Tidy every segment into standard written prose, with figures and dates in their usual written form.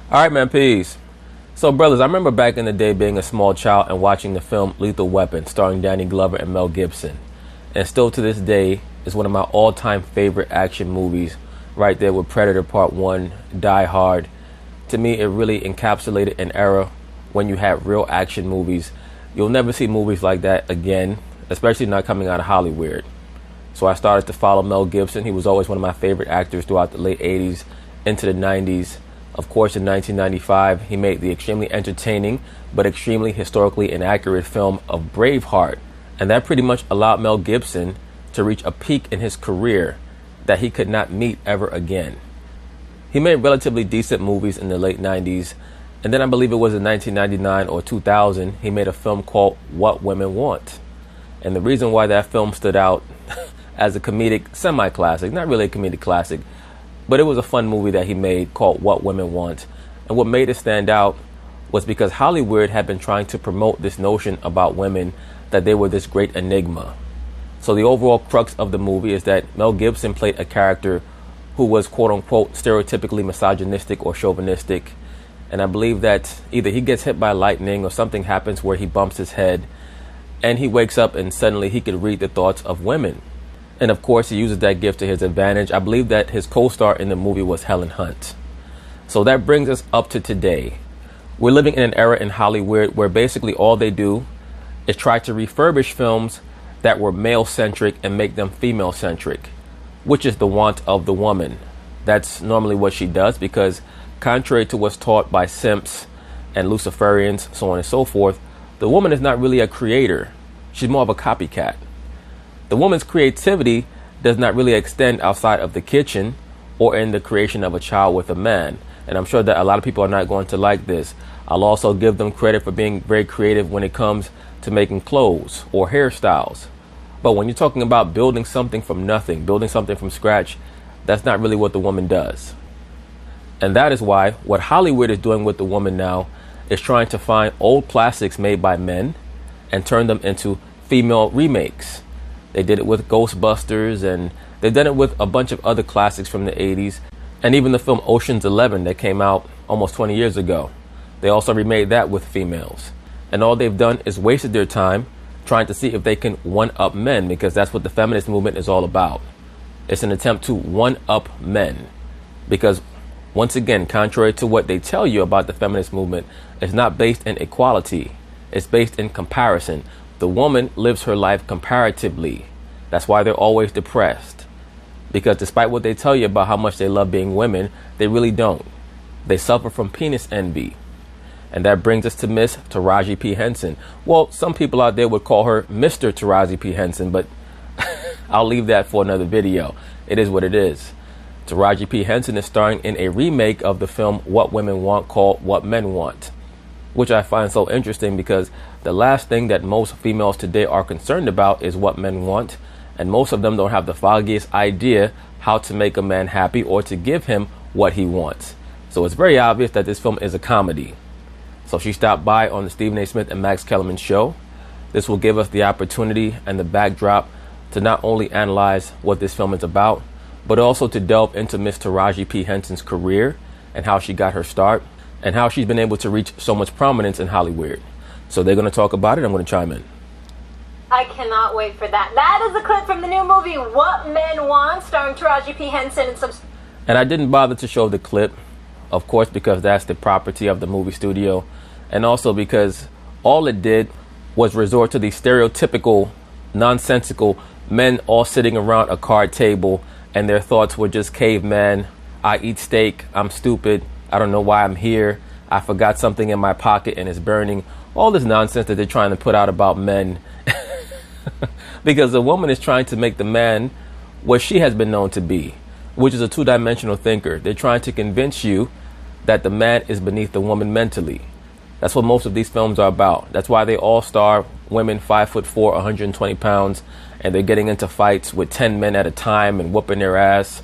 All right, man, peace. So, brothers, I remember back in the day being a small child and watching the film Lethal Weapon starring Danny Glover and Mel Gibson. And still to this day is one of my all-time favorite action movies, right there with Predator Part 1, Die Hard. To me, it really encapsulated an era when you had real action movies. You'll never see movies like that again, especially not coming out of Hollywood. So I started to follow Mel Gibson. He was always one of my favorite actors throughout the late 80s into the 90s. Of course, in 1995, he made the extremely entertaining but extremely historically inaccurate film of Braveheart. And that pretty much allowed Mel Gibson to reach a peak in his career that he could not meet ever again. He made relatively decent movies in the late 90s. And then I believe it was in 1999 or 2000, he made a film called What Women Want. And the reason why that film stood out as a comedic semi-classic, not really a comedic classic, but it was a fun movie that he made called What Women Want. And what made it stand out was because Hollywood had been trying to promote this notion about women that they were this great enigma. So the overall crux of the movie is that Mel Gibson played a character who was quote-unquote stereotypically misogynistic or chauvinistic. And I believe that either he gets hit by lightning or something happens where he bumps his head and he wakes up and suddenly he could read the thoughts of women. And of course, he uses that gift to his advantage. I believe that his co-star in the movie was Helen Hunt. So that brings us up to today. We're living in an era in Hollywood where basically all they do is try to refurbish films that were male-centric and make them female-centric, which is the want of the woman. That's normally what she does because contrary to what's taught by simps and Luciferians, so on and so forth, the woman is not really a creator. She's more of a copycat. The woman's creativity does not really extend outside of the kitchen or in the creation of a child with a man. And I'm sure that a lot of people are not going to like this. I'll also give them credit for being very creative when it comes to making clothes or hairstyles. But when you're talking about building something from nothing, building something from scratch, that's not really what the woman does. And that is why what Hollywood is doing with the woman now is trying to find old classics made by men and turn them into female remakes. They did it with Ghostbusters, and they've done it with a bunch of other classics from the 80s, and even the film Ocean's 11 that came out almost 20 years ago. They also remade that with females. And all they've done is wasted their time trying to see if they can one-up men, because that's what the feminist movement is all about. It's an attempt to one-up men. Because, once again, contrary to what they tell you about the feminist movement, it's not based in equality. It's based in comparison. The woman lives her life comparatively. That's why they're always depressed. Because despite what they tell you about how much they love being women, they really don't. They suffer from penis envy. And that brings us to Miss Taraji P. Henson. Well, some people out there would call her Mr. Taraji P. Henson, but I'll leave that for another video. It is what it is. Taraji P. Henson is starring in a remake of the film What Women Want called What Men Want, which I find so interesting because the last thing that most females today are concerned about is what men want, and most of them don't have the foggiest idea how to make a man happy or to give him what he wants. So it's very obvious that this film is a comedy. So she stopped by on the Stephen A. Smith and Max Kellerman show. This will give us the opportunity and the backdrop to not only analyze what this film is about, but also to delve into Miss Taraji P. Henson's career and how she got her start and how she's been able to reach so much prominence in Hollywood. So they're going to talk about it. I'm going to chime in. I cannot wait for that. That is a clip from the new movie What Men Want, starring Taraji P. Henson and some... And I didn't bother to show the clip, of course, because that's the property of the movie studio. And also because all it did was resort to the stereotypical, nonsensical men all sitting around a card table and their thoughts were just caveman. I eat steak. I'm stupid. I don't know why I'm here. I forgot something in my pocket and it's burning. All this nonsense that they're trying to put out about men. Because the woman is trying to make the man what she has been known to be, which is a two-dimensional thinker. They're trying to convince you that the man is beneath the woman mentally. That's what most of these films are about. That's why they all star women 5'4", 120 pounds, and they're getting into fights with 10 men at a time and whooping their ass.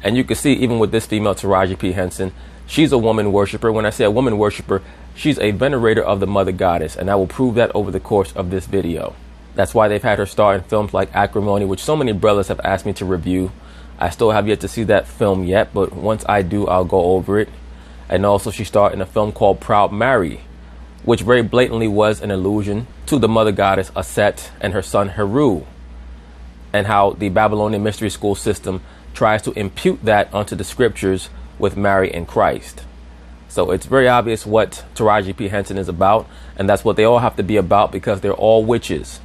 And you can see even with this female, Taraji P. Henson, she's a woman worshiper. When I say a woman worshiper, she's a venerator of the mother goddess, and I will prove that over the course of this video. That's why they've had her star in films like Acrimony, which so many brothers have asked me to review. I still have yet to see that film yet, but once I do, I'll go over it. And also she starred in a film called Proud Mary, which very blatantly was an allusion to the mother goddess Aset and her son Heru, and how the Babylonian mystery school system tries to impute that onto the scriptures with Mary and Christ. So it's very obvious what Taraji P. Henson is about, and that's what they all have to be about, because they're all witches.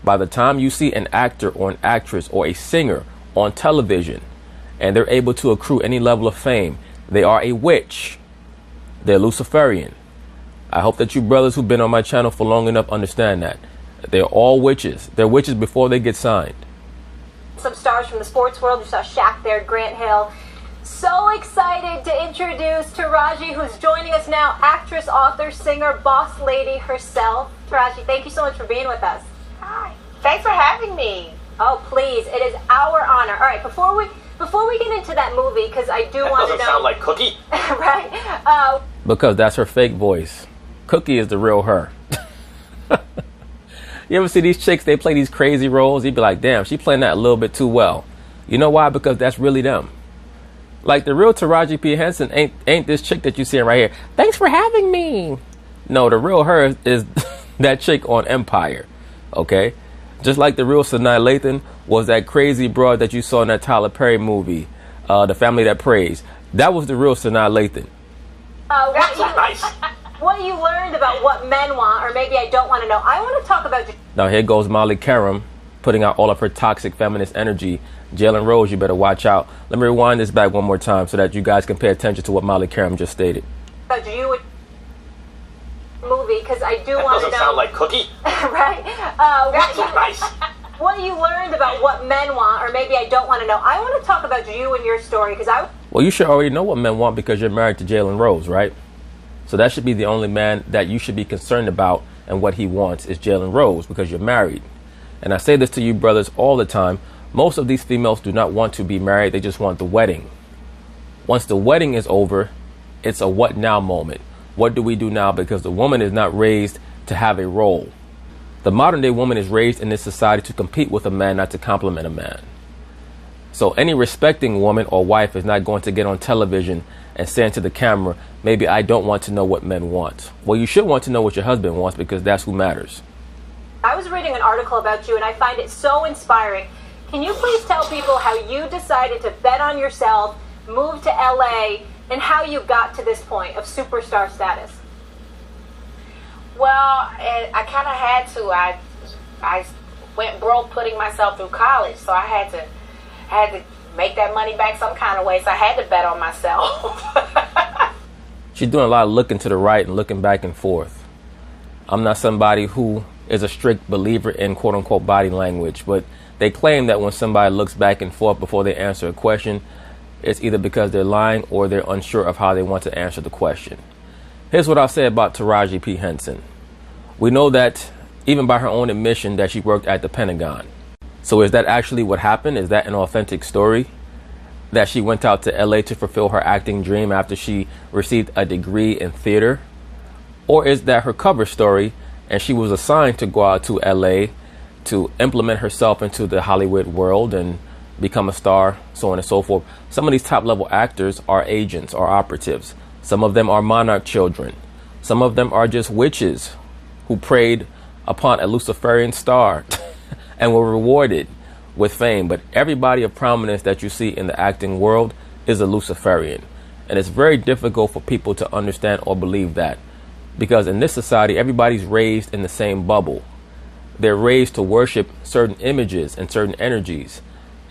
By the time you see an actor or an actress or a singer on television and they're able to accrue any level of fame, they are a witch. They're Luciferian. I hope that you brothers who've been on my channel for long enough understand that. They're all witches. They're witches before they get signed. Some stars from the sports world. You saw Shaq there, Grant Hill. So excited to introduce Taraji, who's joining us now. Actress, author, singer, boss lady herself. Taraji, thank you so much for being with us. Hi. Thanks for having me. Oh, please. It is our honor. All right, before we get into that movie, because I do want to know... That doesn't sound like Cookie. Right. Because that's her fake voice. Cookie is the real her. You ever see these chicks, they play these crazy roles? You'd be like, damn, she playing that a little bit too well. You know why? Because that's really them. Like, the real Taraji P. Henson ain't this chick that you seeing right here. Thanks for having me. No, the real her is that chick on Empire. Okay? Just like the real Sanaa Lathan was that crazy broad that you saw in that Tyler Perry movie, The Family That Prays. That was the real Sanaa Lathan. That's nice. What you learned about what men want, or maybe I don't want to know. I want to talk about... Now here goes Molly Karam putting out all of her toxic feminist energy. Jalen Rose, you better watch out. Let me rewind this back one more time so that you guys can pay attention to what Molly Karam just stated. About you movie, because I do want to know... That doesn't sound like Cookie. Right? That's nice. What you learned about what men want, or maybe I don't want to know. I want to talk about you and your story, because I... Well, you should already know what men want because you're married to Jalen Rose, right? So that should be the only man that you should be concerned about, and what he wants is Jalen Rose, because you're married. And I say this to you brothers all the time. Most of these females do not want to be married. They just want the wedding. Once the wedding is over, it's a what now moment. What do we do now? Because the woman is not raised to have a role. The modern day woman is raised in this society to compete with a man, not to complement a man. So any respecting woman or wife is not going to get on television and say into the camera, maybe I don't want to know what men want. Well, you should want to know what your husband wants, because that's who matters. I was reading an article about you, and I find it so inspiring. Can you please tell people how you decided to bet on yourself, move to LA, and how you got to this point of superstar status? Well, I kind of had to. I went broke putting myself through college, so I had to make that money back some kind of way, so I had to bet on myself. She's doing a lot of looking to the right and looking back and forth. I'm not somebody who is a strict believer in quote-unquote body language, but they claim that when somebody looks back and forth before they answer a question, it's either because they're lying or they're unsure of how they want to answer the question. Here's what I'll say about Taraji P. Henson. We know that, even by her own admission, that she worked at the Pentagon. So is that actually what happened? Is that an authentic story? That she went out to LA to fulfill her acting dream after she received a degree in theater? Or is that her cover story and she was assigned to go out to LA to implement herself into the Hollywood world and become a star, so on and so forth? Some of these top level actors are agents or operatives. Some of them are monarch children. Some of them are just witches who preyed upon a Luciferian star and were rewarded with fame. But everybody of prominence that you see in the acting world is a Luciferian. And it's very difficult for people to understand or believe that, because in this society, everybody's raised in the same bubble. They're raised to worship certain images and certain energies,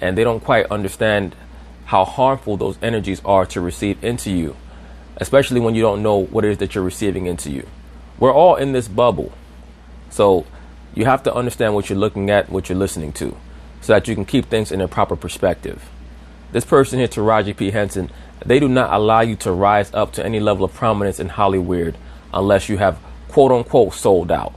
and they don't quite understand how harmful those energies are to receive into you, especially when you don't know what it is that you're receiving into you. We're all in this bubble. So you have to understand what you're looking at, what you're listening to, so that you can keep things in their proper perspective. This person here, Taraji P. Henson, they do not allow you to rise up to any level of prominence in Hollywood unless you have quote unquote sold out.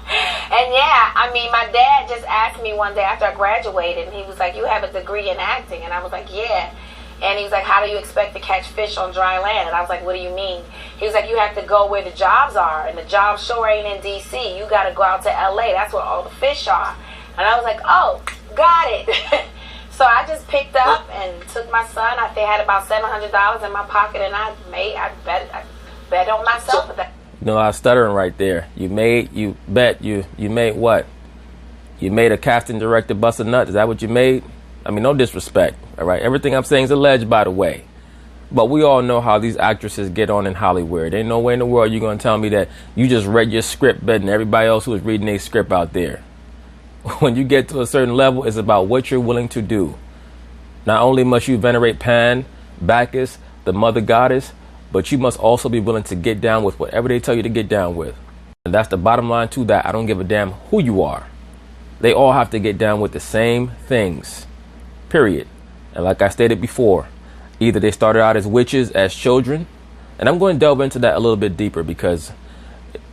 And yeah, I mean, my dad just asked me one day after I graduated, and he was like, you have a degree in acting? And I was like, yeah. And he was like, how do you expect to catch fish on dry land? And I was like, what do you mean? He was like, you have to go where the jobs are, and the job sure ain't in D.C. You got to go out to L.A. That's where all the fish are. And I was like, oh, got it. So I just picked up and took my son. I think I had about $700 in my pocket, and I bet on myself with that. You know, I was stuttering right there. You made what? You made a casting director bust a nut? Is that what you made? I mean, no disrespect, all right? Everything I'm saying is alleged, by the way. But we all know how these actresses get on in Hollywood. There ain't no way in the world you're going to tell me that you just read your script better than everybody else who was reading their script out there. When you get to a certain level, it's about what you're willing to do. Not only must you venerate Pan, Bacchus, the mother goddess, but you must also be willing to get down with whatever they tell you to get down with. And that's the bottom line to that. I don't give a damn who you are. They all have to get down with the same things. Period. And like I stated before, either they started out as witches as children, and I'm going to delve into that a little bit deeper because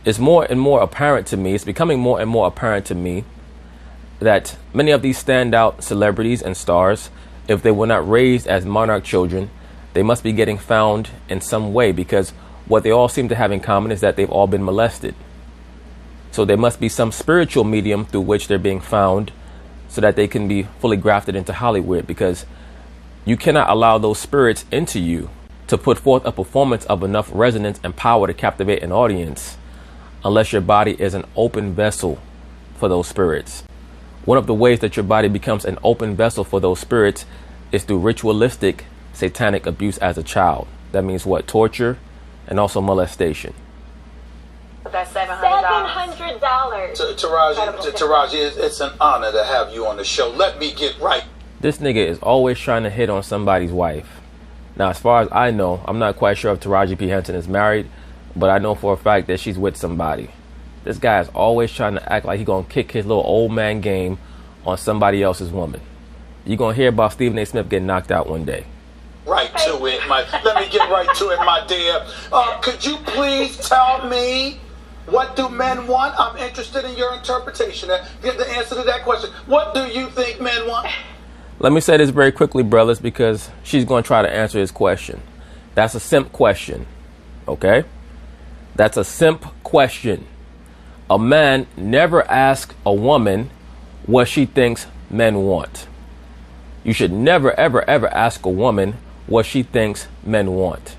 it's more and more apparent to me, it's becoming more and more apparent to me that many of these standout celebrities and stars, if they were not raised as monarch children, they must be getting found in some way, because what they all seem to have in common is that they've all been molested. So there must be some spiritual medium through which they're being found so that they can be fully grafted into Hollywood, because you cannot allow those spirits into you to put forth a performance of enough resonance and power to captivate an audience unless your body is an open vessel for those spirits. One of the ways that your body becomes an open vessel for those spirits is through ritualistic satanic abuse as a child. That means what? Torture and also molestation. That's $700. Taraji, it's an honor to have you on the show. Let me get right. This nigga is always trying to hit on somebody's wife. Now, as far as I know, I'm not quite sure if Taraji P. Henson is married, but I know for a fact that she's with somebody. This guy is always trying to act like he's going to kick his little old man game on somebody else's woman. You're going to hear about Stephen A. Smith getting knocked out one day. Right to it, let me get right to it, my dear. Could you please tell me, what do men want? I'm interested in your interpretation. Get the answer to that question. What do you think men want? Let me say this very quickly, brothers, because she's going to try to answer his question. That's a simp question, okay? That's a simp question. A man never asks a woman what she thinks men want. You should never, ever, ever ask a woman what she thinks men want.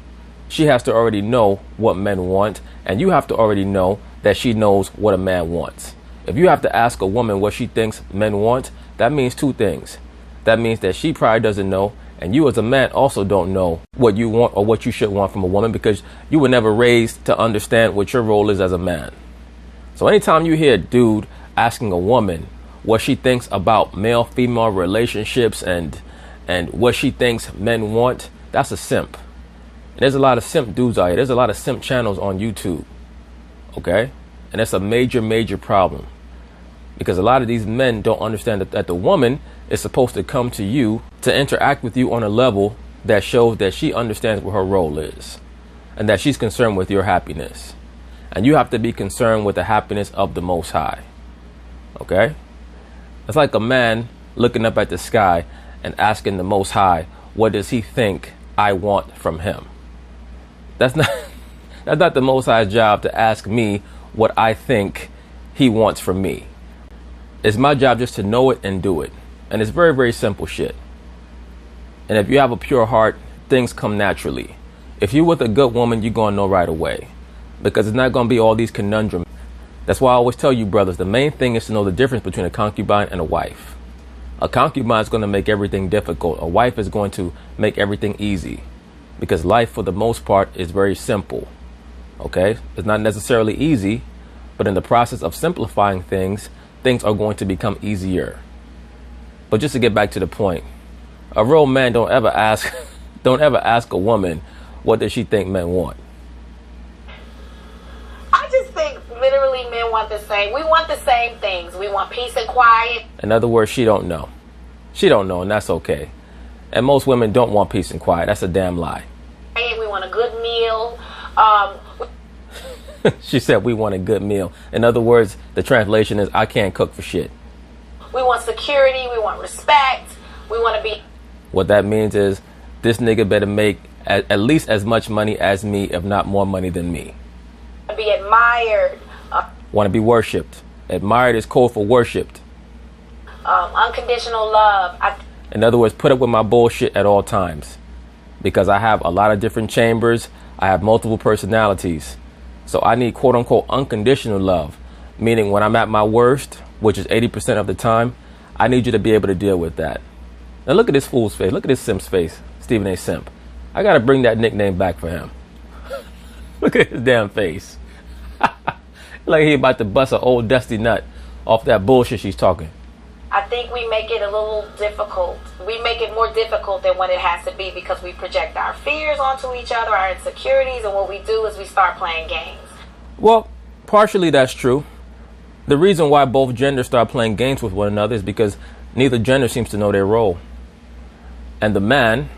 She has to already know what men want, and you have to already know that she knows what a man wants. If you have to ask a woman what she thinks men want, that means two things. That means that she probably doesn't know, and you as a man also don't know what you want or what you should want from a woman, because you were never raised to understand what your role is as a man. So anytime you hear a dude asking a woman what she thinks about male-female relationships and what she thinks men want, that's a simp. And there's a lot of simp dudes out here. There's a lot of simp channels on YouTube. Okay? And that's a major, major problem. Because a lot of these men don't understand that the woman is supposed to come to you to interact with you on a level that shows that she understands what her role is and that she's concerned with your happiness. And you have to be concerned with the happiness of the Most High. Okay? It's like a man looking up at the sky and asking the Most High, what does he think I want from him? That's not the Most High's job to ask me what I think he wants from me. It's my job just to know it and do it. And it's very, very simple shit. And if you have a pure heart, things come naturally. If you're with a good woman, you're going to know right away. Because it's not going to be all these conundrums. That's why I always tell you, brothers, the main thing is to know the difference between a concubine and a wife. A concubine is going to make everything difficult. A wife is going to make everything easy. Because life, for the most part, is very simple. Okay? It's not necessarily easy, but in the process of simplifying things, things are going to become easier. But just to get back to the point, a real man don't ever ask a woman, what does she think men want? I just think literally men want the same. We want the same things. We want peace and quiet. In other words, she don't know. She don't know, and that's okay. And most women don't want peace and quiet. That's a damn lie. We want a good meal. She said we want a good meal. In other words, the translation is, I can't cook for shit. We want security. We want respect. We want to be... What that means is, this nigga better make at least as much money as me, if not more money than me. Be admired. Want to be worshipped. Admired is code for worshipped. Unconditional love. In other words, put up with my bullshit at all times. Because I have a lot of different chambers. I have multiple personalities. So I need quote unquote unconditional love. Meaning when I'm at my worst, which is 80% of the time, I need you to be able to deal with that. Now look at this fool's face. Look at this simp's face. Stephen A. Simp. I got to bring that nickname back for him. Look at his damn face. Like he about to bust an old dusty nut off that bullshit she's talking. I think we make it a little difficult. We make it more difficult than what it has to be because we project our fears onto each other, our insecurities, and what we do is we start playing games. Well, partially that's true. The reason why both genders start playing games with one another is because neither gender seems to know their role. And the man,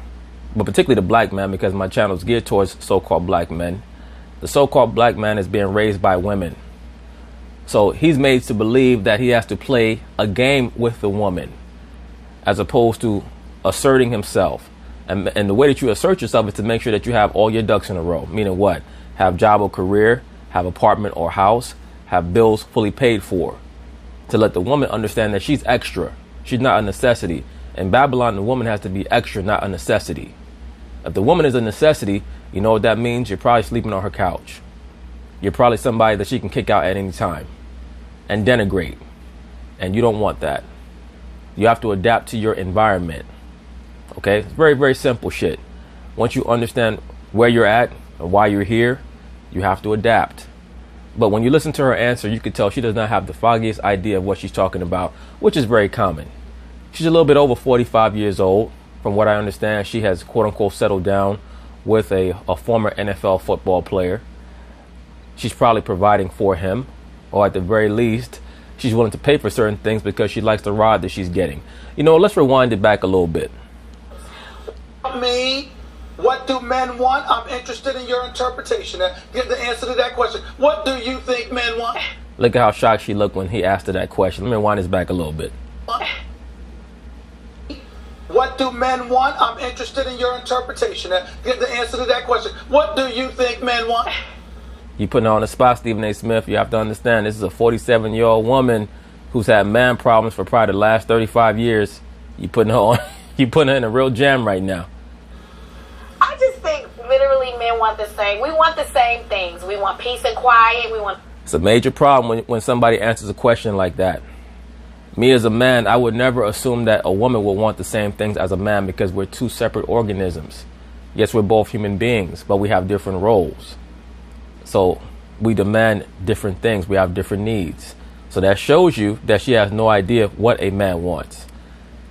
but particularly the black man, because my channel is geared towards so-called black men, the so-called black man is being raised by women. So he's made to believe that he has to play a game with the woman as opposed to asserting himself. And the way that you assert yourself is to make sure that you have all your ducks in a row. Meaning what? Have job or career, have apartment or house, have bills fully paid for. To let the woman understand that she's extra. She's not a necessity. In Babylon, the woman has to be extra, not a necessity. If the woman is a necessity, you know what that means? You're probably sleeping on her couch. You're probably somebody that she can kick out at any time and denigrate. And you don't want that. You have to adapt to your environment. Okay? It's very, very simple shit. Once you understand where you're at and why you're here, you have to adapt. But when you listen to her answer, you can tell she does not have the foggiest idea of what she's talking about, which is very common. She's a little bit over 45 years old. From what I understand, she has quote unquote settled down with a former NFL football player. She's probably providing for him, or at the very least, she's willing to pay for certain things because she likes the rod that she's getting. You know, let's rewind it back a little bit. Me, what do men want? I'm interested in your interpretation. Get the answer to that question. What do you think men want? Look at how shocked she looked when he asked her that question. Let me rewind this back a little bit. What do men want? I'm interested in your interpretation. Get the answer to that question. What do you think men want? You putting her on the spot, Stephen A. Smith. You have to understand this is a 47-year-old woman who's had man problems for probably the last 35 years. You putting her on. You putting her in a real jam right now. I just think literally men want the same. We want the same things. We want peace and quiet. We want. It's a major problem when somebody answers a question like that. Me as a man, I would never assume that a woman would want the same things as a man because we're two separate organisms. Yes, we're both human beings, but we have different roles. So we demand different things. We have different needs. So that shows you that she has no idea what a man wants.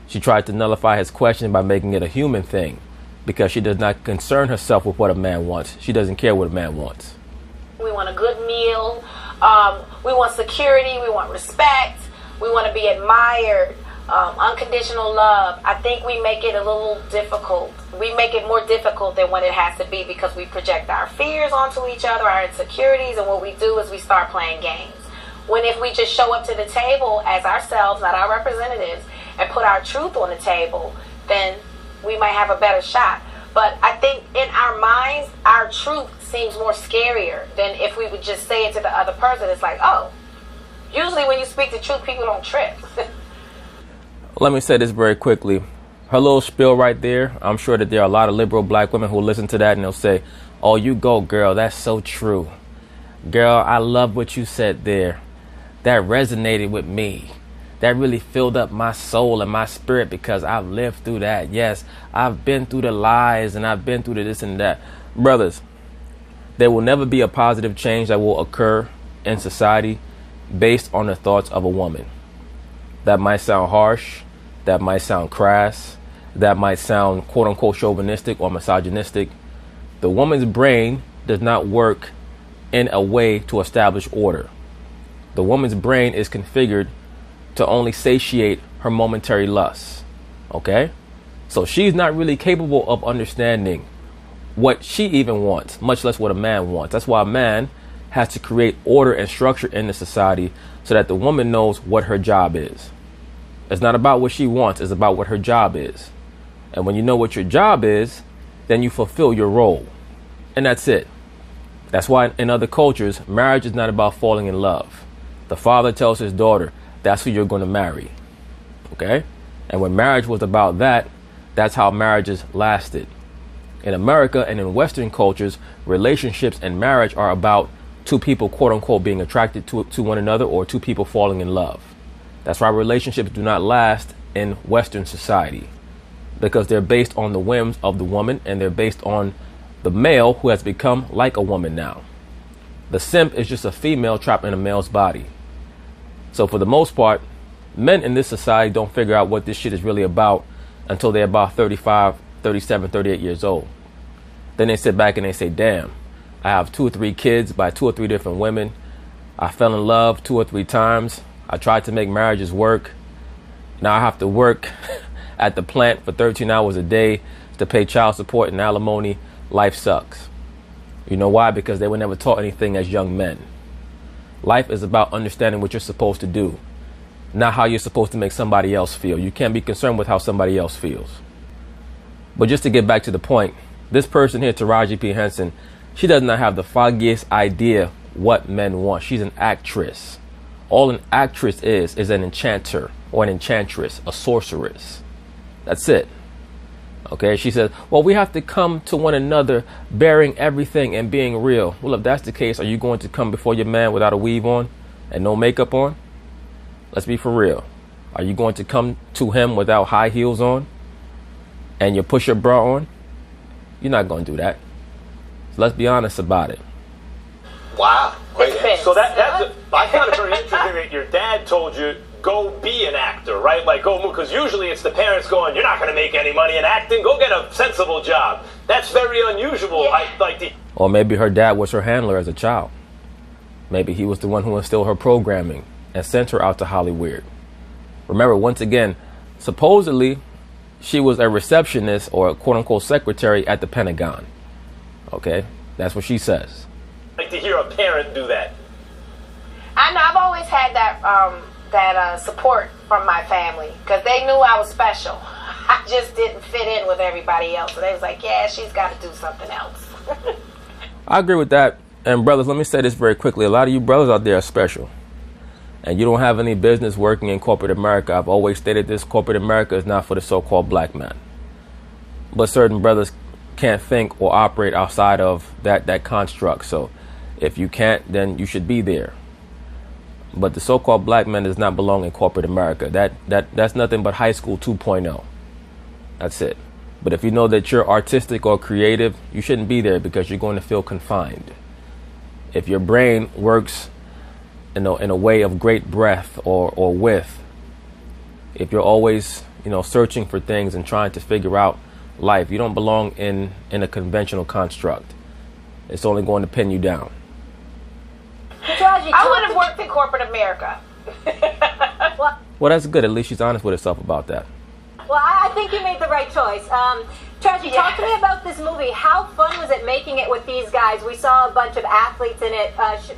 She tried to nullify his question by making it a human thing because she does not concern herself with what a man wants. She doesn't care what a man wants. We want a good meal. We want security. We want respect. We want to be admired. Unconditional love. I think we make it a little difficult. We make it more difficult than what it has to be because we project our fears onto each other, our insecurities, and what we do is we start playing games. When if we just show up to the table as ourselves, not our representatives, and put our truth on the table, then we might have a better shot. But I think in our minds, our truth seems more scarier than if we would just say it to the other person. It's like, oh, usually when you speak the truth, people don't trip. Let me say this very quickly. Her little spiel right there, I'm sure that there are a lot of liberal black women who will listen to that and they'll say, oh, you go, girl. That's so true. Girl, I love what you said there. That resonated with me. That really filled up my soul and my spirit because I've lived through that. Yes, I've been through the lies and I've been through the this and that. Brothers, there will never be a positive change that will occur in society based on the thoughts of a woman. That might sound harsh. That might sound crass. That might sound quote unquote chauvinistic or misogynistic. The woman's brain does not work in a way to establish order. The woman's brain is configured to only satiate her momentary lusts. Okay? So she's not really capable of understanding what she even wants, much less what a man wants. That's why a man has to create order and structure in the society so that the woman knows what her job is. It's not about what she wants, it's about what her job is. And when you know what your job is, then you fulfill your role. And that's it. That's why in other cultures, marriage is not about falling in love. The father tells his daughter, that's who you're going to marry. Okay? And when marriage was about that, that's how marriages lasted. In America and in Western cultures, relationships and marriage are about two people, quote unquote, being attracted to one another, or two people falling in love. That's why relationships do not last in Western society, because they're based on the whims of the woman, and they're based on the male who has become like a woman now. The simp is just a female trapped in a male's body. So for the most part, men in this society don't figure out what this shit is really about until they're about 35, 37, 38 years old. Then they sit back and they say, damn, I have 2 or 3 kids by 2 or 3 different women. I fell in love 2 or 3 times. I tried to make marriages work. Now I have to work at the plant for 13 hours a day to pay child support and alimony. Life sucks. You know why? Because they were never taught anything as young men. Life is about understanding what you're supposed to do, not how you're supposed to make somebody else feel. You can't be concerned with how somebody else feels. But just to get back to the point, this person here, Taraji P. Henson, she does not have the foggiest idea what men want. She's an actress. All an actress is an enchanter or an enchantress, a sorceress. That's it. Okay, she says, well, we have to come to one another bearing everything and being real. Well, if that's the case, are you going to come before your man without a weave on and no makeup on? Let's be for real. Are you going to come to him without high heels on and your push-up bra on? You're not going to do that. So let's be honest about it. Wow. Wait, Depends. so that's I found it very interesting that your dad told you, go be an actor, right? Like, go move, because usually it's the parents going, you're not going to make any money in acting, go get a sensible job. That's very unusual. Yeah. Or maybe her dad was her handler as a child. Maybe he was the one who instilled her programming and sent her out to Hollywood. Remember, once again, supposedly she was a receptionist or a quote-unquote secretary at the Pentagon. Okay, that's what she says. Like to hear a parent do that. I know, I've always had that support from my family, because they knew I was special. I just didn't fit in with everybody else. So they was like, yeah, she's got to do something else. I agree with that. And brothers, let me say this very quickly. A lot of you brothers out there are special. And you don't have any business working in corporate America. I've always stated this: corporate America is not for the so-called black man. But certain brothers can't think or operate outside of that construct. So if you can't, then you should be there. But the so-called black man does not belong in corporate America. That's nothing but high school 2.0. That's it. But if you know that you're artistic or creative, you shouldn't be there, because you're going to feel confined. If your brain works in a way of great breadth or width, if you're always searching for things and trying to figure out life, you don't belong in a conventional construct. It's only going to pin you down. I would have worked in corporate America. Well, that's good. At least she's honest with herself about that. Well, I think you made the right choice. Taraji, talk to me about this movie. How fun was it making it with these guys? We saw a bunch of athletes in it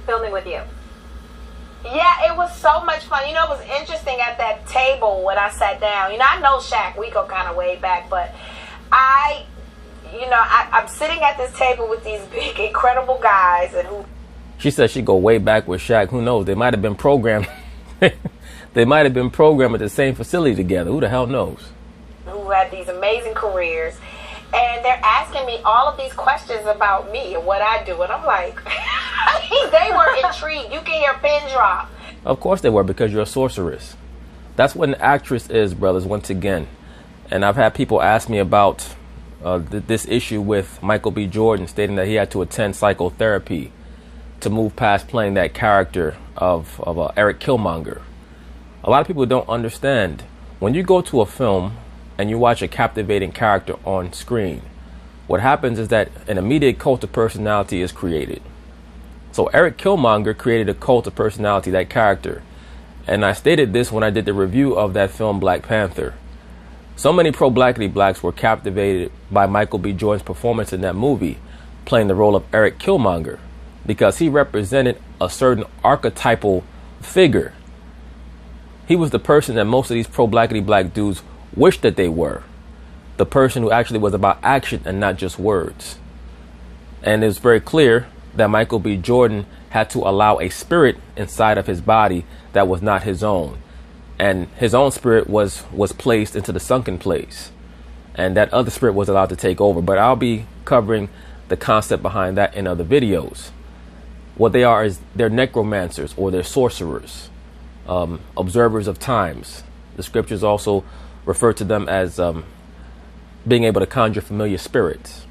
filming with you. Yeah, it was so much fun. It was interesting at that table when I sat down. I know Shaq, we go kind of way back, but I'm sitting at this table with these big, incredible guys, and who... She said she'd go way back with Shaq. Who knows? They might have been programmed. They might have been programmed at the same facility together. Who the hell knows? Who had these amazing careers. And they're asking me all of these questions about me and what I do. And I'm like, they were intrigued. You can hear a pin drop. Of course they were, because you're a sorceress. That's what an actress is, brothers, once again. And I've had people ask me about this issue with Michael B. Jordan, stating that he had to attend psychotherapy to move past playing that character of Eric Killmonger. A lot of people don't understand. When you go to a film and you watch a captivating character on screen, what happens is that an immediate cult of personality is created. So Eric Killmonger created a cult of personality, that character. And I stated this when I did the review of that film Black Panther. So many pro-blackity blacks were captivated by Michael B. Jordan's performance in that movie, playing the role of Eric Killmonger, because he represented a certain archetypal figure. He was the person that most of these pro-blackity black dudes wished that they were. The person who actually was about action and not just words. And it's very clear that Michael B. Jordan had to allow a spirit inside of his body that was not his own. and his own spirit was placed into the sunken place, and that other spirit was allowed to take over. But I'll be covering the concept behind that in other videos. What they are is they're necromancers, or they're sorcerers, observers of times. The scriptures also refer to them as being able to conjure familiar spirits.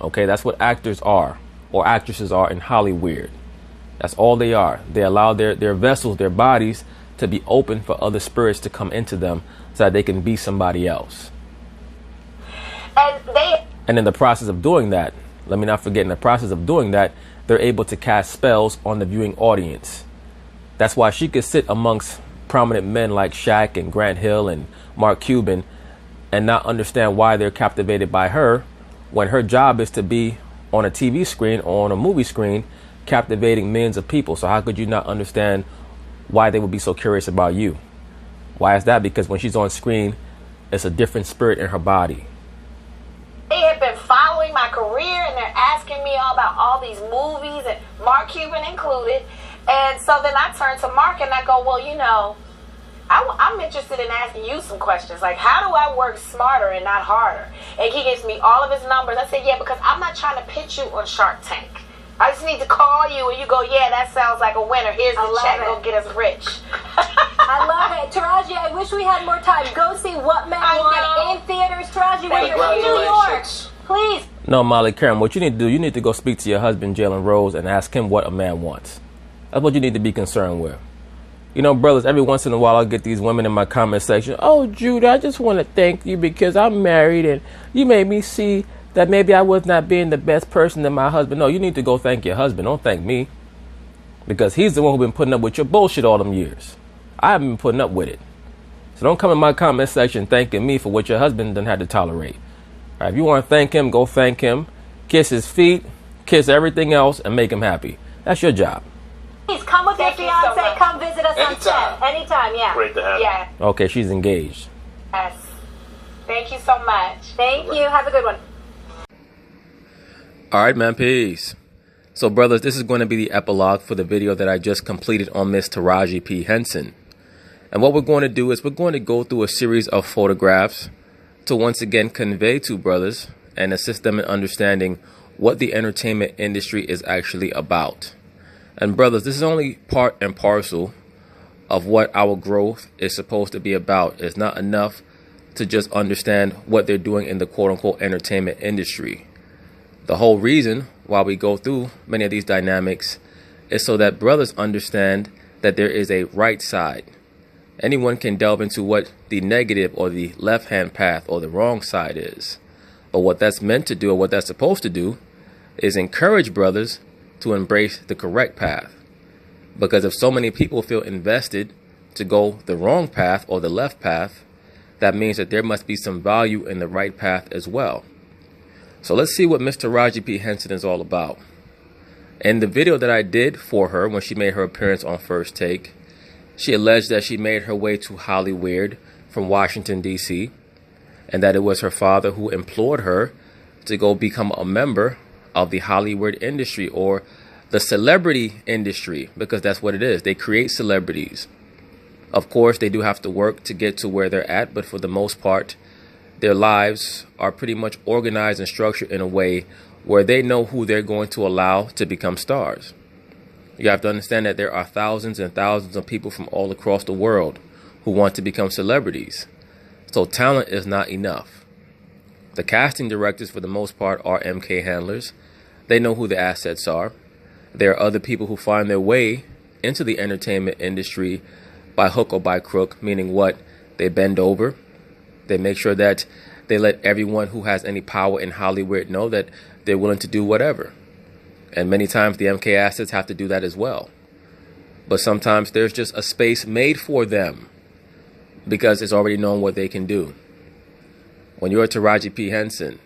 Okay, that's what actors are, or actresses are in Hollywood. That's all they are. They allow their vessels, their bodies, to be open for other spirits to come into them so that they can be somebody else. And in the process of doing that, let me not forget, in the process of doing that, they're able to cast spells on the viewing audience. That's why she could sit amongst prominent men like Shaq and Grant Hill and Mark Cuban and not understand why they're captivated by her, when her job is to be on a TV screen or on a movie screen captivating millions of people. So how could you not understand why they would be so curious about you? Why is that? Because when she's on screen, it's a different spirit in her body. They have been following my career, and they're asking me all about all these movies, and Mark Cuban included. And so then I turn to Mark and I go, well, you know, I'm interested in asking you some questions. Like, how do I work smarter and not harder? And he gives me all of his numbers. I said, yeah, because I'm not trying to pitch you on Shark Tank. I just need to call you and you go, yeah, that sounds like a winner. Here's the check. Go get us rich. I love it. Taraji, I wish we had more time. Go see What Men Want in theaters. Taraji, when you're in New York, please. No, Molly Karen, what you need to do, you need to go speak to your husband, Jalen Rose, and ask him what a man wants. That's what you need to be concerned with. You know, brothers, every once in a while I'll get these women in my comment section. Oh, Judah, I just want to thank you because I'm married and you made me see that maybe I was not being the best person than my husband. No, you need to go thank your husband. Don't thank me. Because he's the one who's been putting up with your bullshit all them years. I haven't been putting up with it. So don't come in my comment section thanking me for what your husband done had to tolerate. All right, if you want to thank him, go thank him. Kiss his feet, kiss everything else, and make him happy. That's your job. Please come with your fiance. Come visit us on set. Anytime, yeah. Great to have you. Yeah. Okay, she's engaged. Yes. Thank you so much. Thank you. Have a good one. All right, man. Peace. So, brothers, this is going to be the epilogue for the video that I just completed on Miss Taraji P. Henson. And what we're going to do is we're going to go through a series of photographs to once again convey to brothers and assist them in understanding what the entertainment industry is actually about. And brothers, this is only part and parcel of what our growth is supposed to be about. It's not enough to just understand what they're doing in the quote-unquote entertainment industry. The whole reason why we go through many of these dynamics is so that brothers understand that there is a right side. Anyone can delve into what the negative or the left-hand path or the wrong side is. But what that's meant to do, or what that's supposed to do, is encourage brothers to embrace the correct path. Because if so many people feel invested to go the wrong path or the left path, that means that there must be some value in the right path as well. So let's see what Miss Taraji P. Henson is all about. In the video that I did for her when she made her appearance on First Take, she alleged that she made her way to Hollywood from Washington, D.C., and that it was her father who implored her to go become a member of the Hollywood industry, or the celebrity industry, because that's what it is. They create celebrities. Of course, they do have to work to get to where they're at, but for the most part, their lives are pretty much organized and structured in a way where they know who they're going to allow to become stars. You have to understand that there are thousands and thousands of people from all across the world who want to become celebrities. So talent is not enough. The casting directors, for the most part, are MK handlers. They know who the assets are. There are other people who find their way into the entertainment industry by hook or by crook, meaning what? They bend over. They make sure that they let everyone who has any power in Hollywood know that they're willing to do whatever. And many times the MK assets have to do that as well. But sometimes there's just a space made for them because it's already known what they can do. When you're a Taraji P. Henson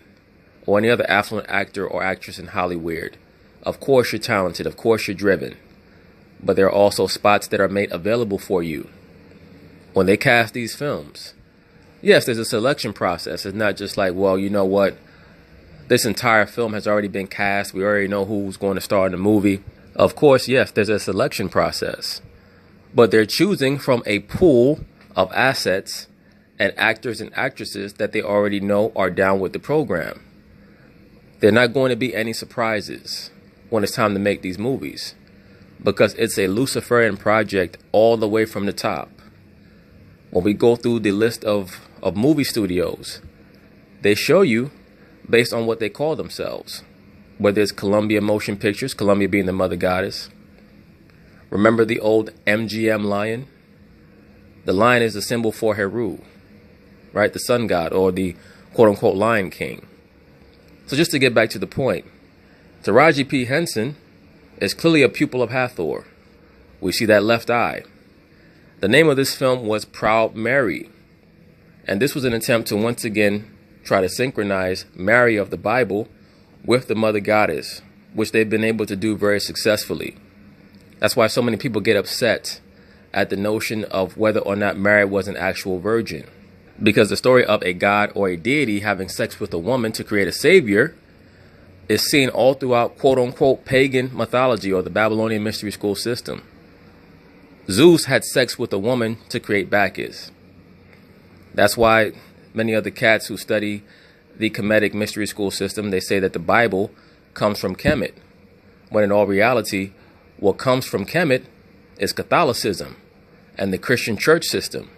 or any other affluent actor or actress in Hollywood, of course you're talented, of course you're driven. But there are also spots that are made available for you. When they cast these films, yes, there's a selection process. It's not just like, well, you know what? This entire film has already been cast. We already know who's going to star in the movie. Of course, yes, there's a selection process. But they're choosing from a pool of assets and actors and actresses that they already know are down with the program. There are not going to be any surprises when it's time to make these movies, because it's a Luciferian project all the way from the top. When we go through the list of movie studios, they show you based on what they call themselves. Whether it's Columbia Motion Pictures, Columbia being the mother goddess. Remember the old MGM lion? The lion is the symbol for Heru, right? The sun god, or the quote-unquote Lion King. So just to get back to the point, Taraji P. Henson is clearly a pupil of Hathor. We see that left eye. The name of this film was Proud Mary. And this was an attempt to once again try to synchronize Mary of the Bible with the mother goddess, which they've been able to do very successfully. That's why so many people get upset at the notion of whether or not Mary was an actual virgin. Because the story of a god or a deity having sex with a woman to create a savior is seen all throughout quote-unquote pagan mythology or the Babylonian mystery school system. Zeus had sex with a woman to create Bacchus. That's why many of the cats who study the Kemetic mystery school system, they say that the Bible comes from Kemet, when in all reality, what comes from Kemet is Catholicism and the Christian church system.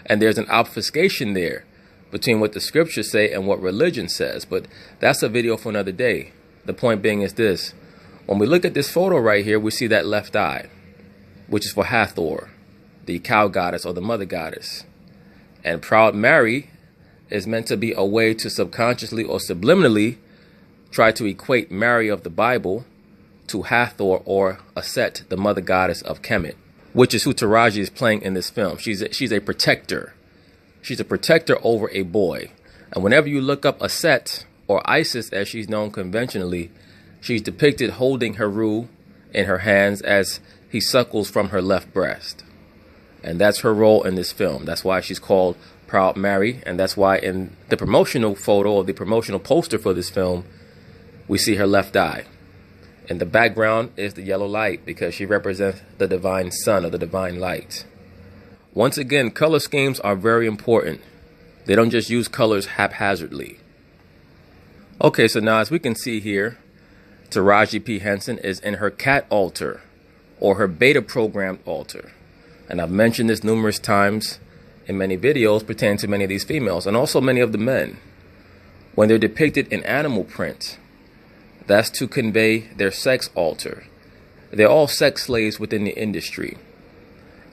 And there's an obfuscation there between what the scriptures say and what religion says. But that's a video for another day. The point being is this. When we look at this photo right here, we see that left eye, which is for Hathor, the cow goddess or the mother goddess. And Proud Mary is meant to be a way to subconsciously or subliminally try to equate Mary of the Bible to Hathor or Aset, the mother goddess of Kemet, which is who Taraji is playing in this film. She's a protector. She's a protector over a boy. And whenever you look up Aset, or Isis as she's known conventionally, she's depicted holding Heru in her hands as he suckles from her left breast. And that's her role in this film. That's why she's called Proud Mary. And that's why in the promotional photo or the promotional poster for this film, we see her left eye. In the background is the yellow light because she represents the divine sun or the divine light. Once again, color schemes are very important. They don't just use colors haphazardly. Okay, so now as we can see here, Taraji P. Henson is in her cat altar or her beta programmed altar. And I've mentioned this numerous times in many videos pertaining to many of these females and also many of the men. When they're depicted in animal print, that's to convey their sex altar. They're all sex slaves within the industry.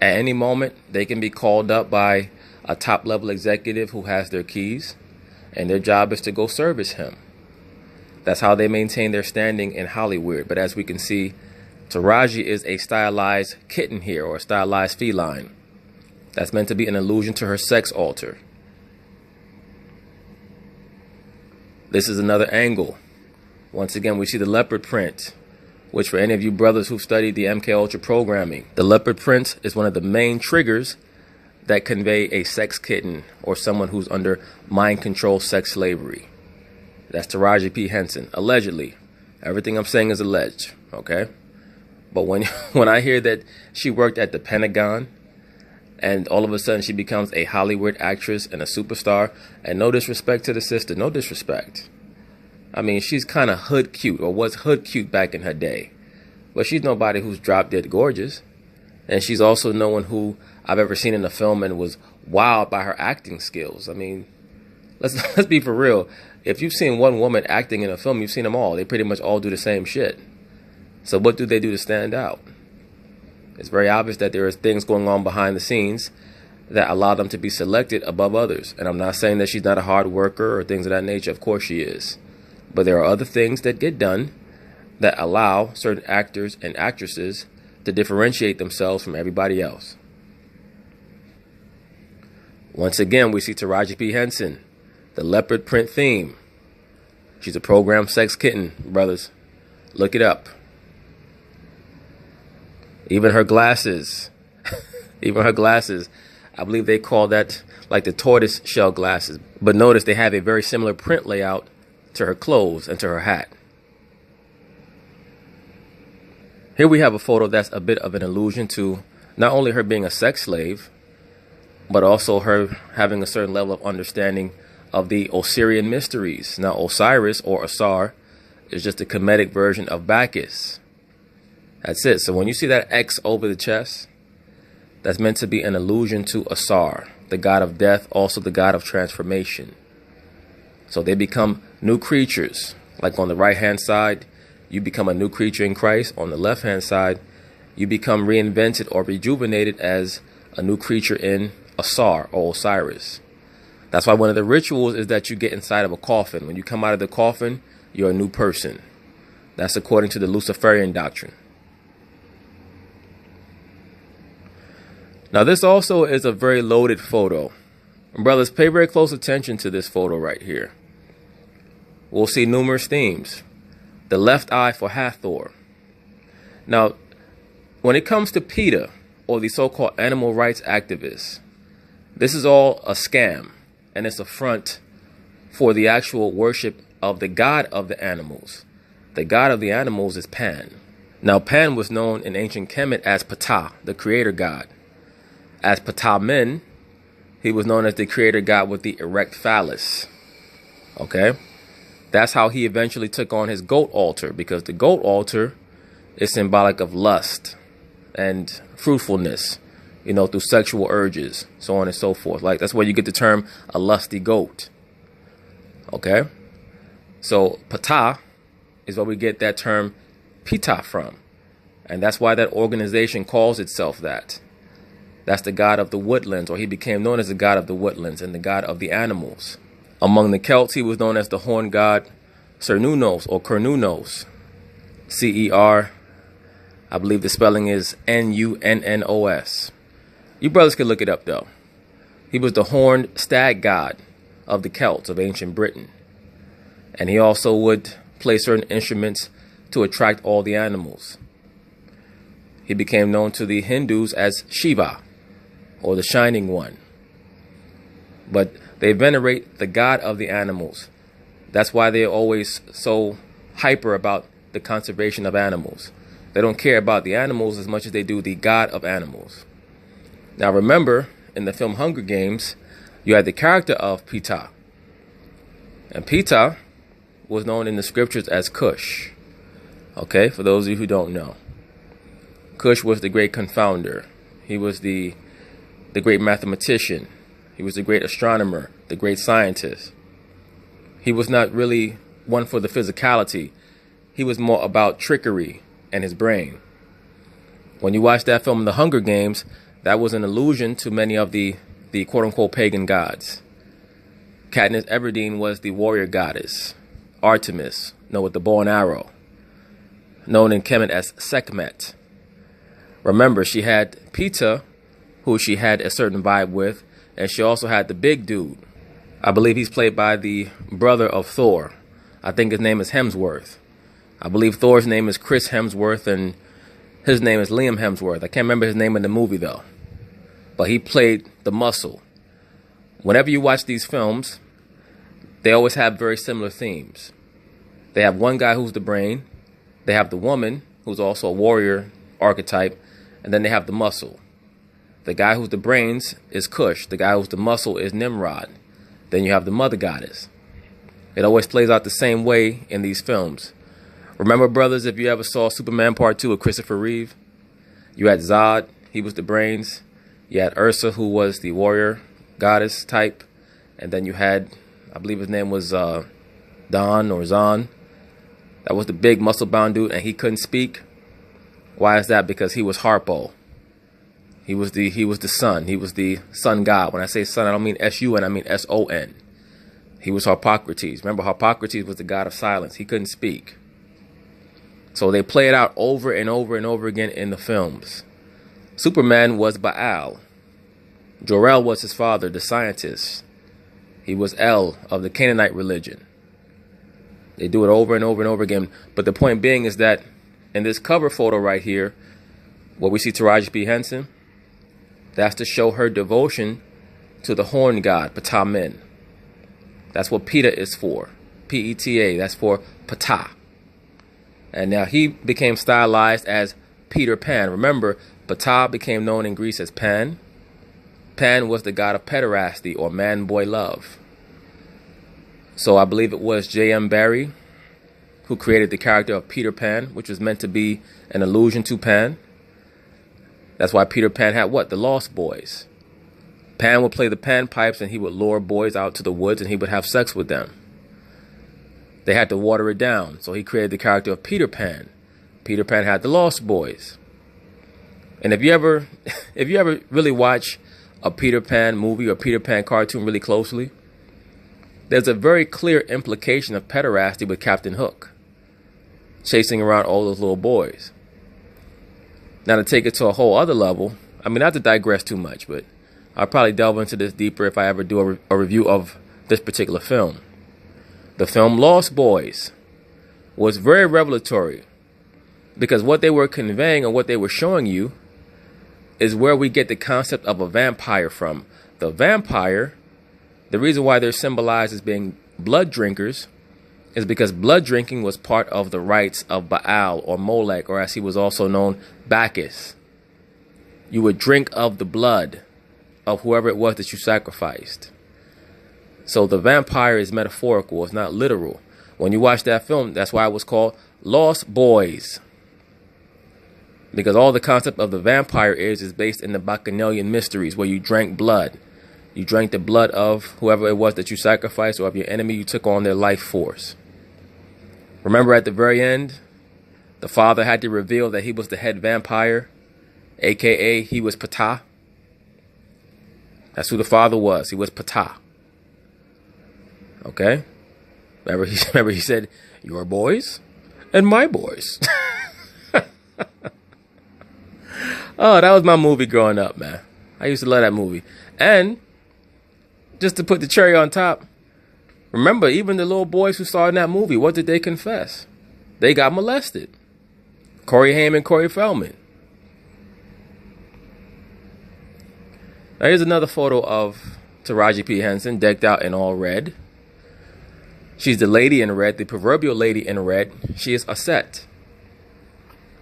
At any moment, they can be called up by a top-level executive who has their keys, and their job is to go service him. That's how they maintain their standing in Hollywood. But as we can see, Taraji is a stylized kitten here, or a stylized feline. That's meant to be an allusion to her sex altar. This is another angle. Once again, we see the leopard print, which for any of you brothers who've studied the MK Ultra programming, the leopard print is one of the main triggers that convey a sex kitten or someone who's under mind control sex slavery. That's Taraji P. Henson, allegedly. Everything I'm saying is alleged, okay? But when I hear that she worked at the Pentagon and all of a sudden she becomes a Hollywood actress and a superstar, and no disrespect to the sister, no disrespect. I mean, she's kind of hood cute, or was hood cute back in her day. But she's nobody who's drop dead gorgeous. And she's also no one who I've ever seen in a film and was wowed by her acting skills. I mean, let's be for real. If you've seen one woman acting in a film, you've seen them all. They pretty much all do the same shit. So what do they do to stand out? It's very obvious that there are things going on behind the scenes that allow them to be selected above others. And I'm not saying that she's not a hard worker or things of that nature. Of course she is. But there are other things that get done that allow certain actors and actresses to differentiate themselves from everybody else. Once again, we see Taraji P. Henson, the leopard print theme. She's a programmed sex kitten, brothers. Look it up. Even her glasses, I believe they call that like the tortoise shell glasses. But notice they have a very similar print layout to her clothes and to her hat. Here we have a photo that's a bit of an allusion to not only her being a sex slave, but also her having a certain level of understanding of the Osirian mysteries. Now, Osiris or Asar is just a Kemetic version of Bacchus. That's it. So when you see that X over the chest, that's meant to be an allusion to Asar, the god of death, also the god of transformation. So they become new creatures. Like on the right-hand side, you become a new creature in Christ. On the left-hand side, you become reinvented or rejuvenated as a new creature in Asar or Osiris. That's why one of the rituals is that you get inside of a coffin. When you come out of the coffin, you're a new person. That's according to the Luciferian doctrine. Now, this also is a very loaded photo. Brothers, pay very close attention to this photo right here. We'll see numerous themes. The left eye for Hathor. Now, when it comes to PETA, or the so-called animal rights activists, this is all a scam, and it's a front for the actual worship of the god of the animals. The god of the animals is Pan. Now, Pan was known in ancient Kemet as Ptah, the creator god. As Ptah Men, he was known as the creator god with the erect phallus. Okay? That's how he eventually took on his goat altar, because the goat altar is symbolic of lust and fruitfulness, you know, through sexual urges, so on and so forth. Like, that's where you get the term a lusty goat. Okay? So Ptah is where we get that term Pita from. And that's why that organization calls itself that. That's the god of the woodlands, or he became known as the god of the woodlands and the god of the animals. Among the Celts, he was known as the horn god Cernunnos or Cernunnos. C-E-R, I believe the spelling is N-U-N-N-O-S. You brothers can look it up, though. He was the horned stag god of the Celts of ancient Britain. And he also would play certain instruments to attract all the animals. He became known to the Hindus as Shiva, or the Shining One. But they venerate the god of the animals. That's why they're always so hyper about the conservation of animals. They don't care about the animals as much as they do the god of animals. Now remember, in the film Hunger Games, you had the character of Pita. And Pita was known in the scriptures as Cush. Okay, for those of you who don't know. Cush was the great confounder. He was the great mathematician. He was the great astronomer, the great scientist. He was not really one for the physicality. He was more about trickery and his brain. When you watch that film, The Hunger Games, that was an allusion to many of the quote-unquote pagan gods. Katniss Everdeen was the warrior goddess. Artemis, known with the bow and arrow, known in Kemet as Sekhmet. Remember, she had Pita, who she had a certain vibe with, and she also had the big dude. I believe he's played by the brother of Thor. I think his name is Hemsworth. I believe Thor's name is Chris Hemsworth, and his name is Liam Hemsworth. I can't remember his name in the movie, though. But he played the muscle. Whenever you watch these films, they always have very similar themes. They have one guy who's the brain. They have the woman, who's also a warrior archetype. And then they have the muscle. The guy who's the brains is Cush. The guy who's the muscle is Nimrod. Then you have the mother goddess. It always plays out the same way in these films. Remember, brothers, if you ever saw Superman Part 2 with Christopher Reeve, you had Zod, he was the brains. You had Ursa, who was the warrior goddess type. And then you had, I believe his name was Don or Zon. That was the big muscle-bound dude, and he couldn't speak. Why is that? Because he was Harpo. He was the sun. He was the sun god. When I say sun, I don't mean S-U-N, I mean S-O-N. He was Harpocrates. Remember, Harpocrates was the god of silence. He couldn't speak. So they play it out over and over and over again in the films. Superman was Baal. Jor-El was his father, the scientist. He was El of the Canaanite religion. They do it over and over and over again. But the point being is that in this cover photo right here, where we see Taraji P. Henson, that's to show her devotion to the horn god, Ptah Men. That's what PETA is for. P-E-T-A, that's for Ptah. And now he became stylized as Peter Pan. Remember, Ptah became known in Greece as Pan. Pan was the god of pederasty or man-boy love. So I believe it was J.M. Barrie who created the character of Peter Pan, which was meant to be an allusion to Pan. That's why Peter Pan had what? The Lost Boys. Pan would play the panpipes and he would lure boys out to the woods and he would have sex with them. They had to water it down, so he created the character of Peter Pan. Peter Pan had the Lost Boys. And if you ever really watch a Peter Pan movie or Peter Pan cartoon really closely, there's a very clear implication of pederasty with Captain Hook, chasing around all those little boys. Now, to take it to a whole other level, I mean, not to digress too much, but I'll probably delve into this deeper if I ever do a review of this particular film. The film Lost Boys was very revelatory because what they were conveying and what they were showing you is where we get the concept of a vampire from. The vampire, the reason why they're symbolized as being blood drinkers is because blood drinking was part of the rites of Baal or Molech, or as he was also known, Bacchus. You would drink of the blood of whoever it was that you sacrificed. So the vampire is metaphorical, it's not literal. When you watch that film, that's why it was called Lost Boys. Because all the concept of the vampire is based in the Bacchanalian mysteries where you drank blood. You drank the blood of whoever it was that you sacrificed or of your enemy. You took on their life force. Remember at the very end, the father had to reveal that he was the head vampire, aka he was Ptah. That's who the father was. He was Ptah. Okay? Remember he said, your boys and my boys. Oh, that was my movie growing up, man. I used to love that movie. And just to put the cherry on top, remember, even the little boys who saw in that movie, what did they confess? They got molested. Corey Haim and Corey Feldman. Now here's another photo of Taraji P. Henson decked out in all red. She's the lady in red, the proverbial lady in red. She is Aset.